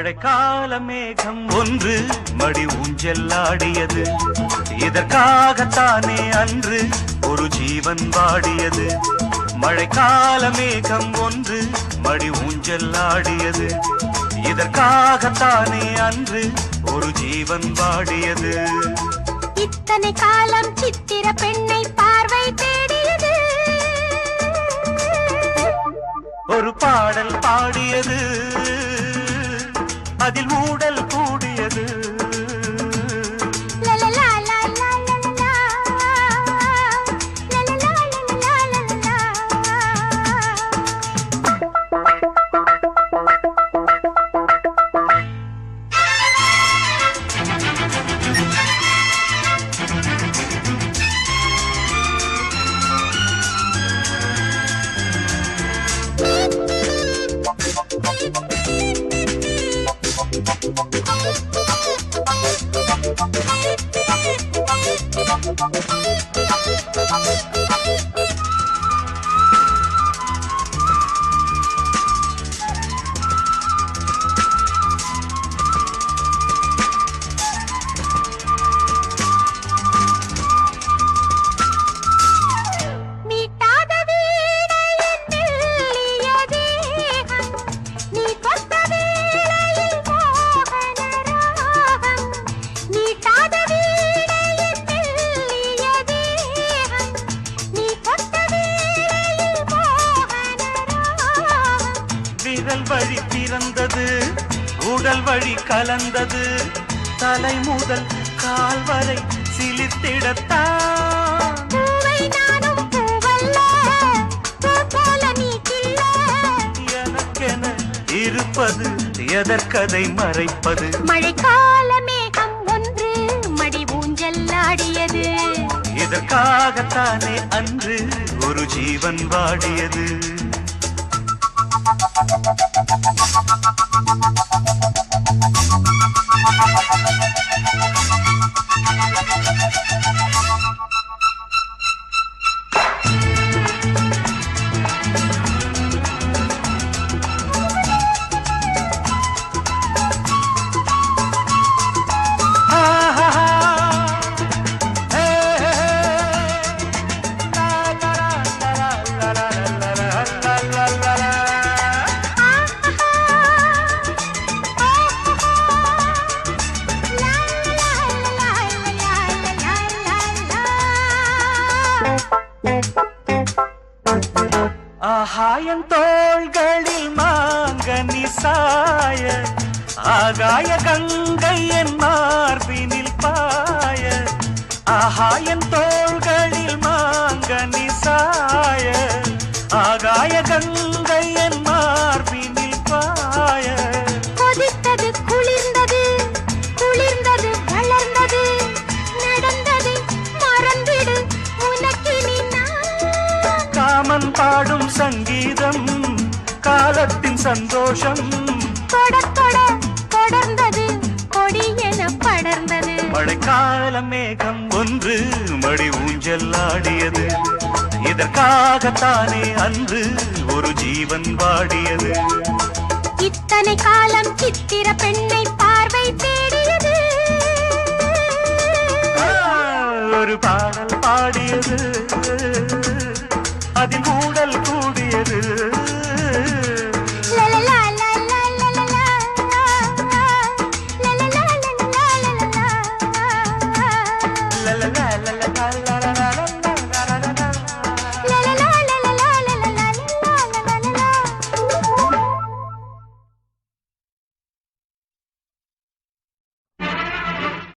மழைக்கால மேகம் ஒன்று மடி ஊஞ்செல்லாடியது. இதற்காகத்தானே அன்று ஒரு ஜீவன் வாடியது. மழைக்கால மேகம் ஒன்று மடி ஊஞ்செல்லாடியது. இதற்காகத்தானே அன்று ஒரு ஜீவன் வாடியது. இத்தனை காலம் சித்திர பெண்ணை பார்வை தேடியது. ஒரு பாடல் பாடியது, அதில் ஊடல் கூடியது. விரல் வழி பிறந்தது, உடல் வழி கலந்தது. தலை முதல் கால் வரை சிலிர்த்திடத்தான். எனக்கென இருப்பது எதற்கதை மறைப்பது. மழைக்கால மேகம் ஒன்று மடி ஊஞ்செல்லாடியது. இதற்காகத்தானே அன்று ஒரு ஜீவன் வாடியது. ஆகாயன் தோள்களில் மாங்கனி சாய, ஆகாய கங்கை என் மார்பினில் பாய. ஆகாயன் தோள்களில் மாங்கனி சாய, ஆகாய கங்கை என் மார்பினில் பாய. கொதித்தது குளிர்ந்தது, குளிர்ந்தது வளர்ந்தது, நடந்தது மறந்திடு உனக்கினி நான். காமன் பாடும் சங்கீதம், காலத்தின் சந்தோஷம். தொட தொட தொடர்ந்தது, கொடி என படர்ந்தது. மழைக்கால மேகம் ஒன்று மடி ஊஞ்செல்லாடியது. இதற்காகத்தானே அன்று ஒரு ஜீவன் வாடியது. இத்தனை காலம் சித்திர பெண்ணை பார்வை தேடியது. ஒரு பாடல் பாடியது, அதில்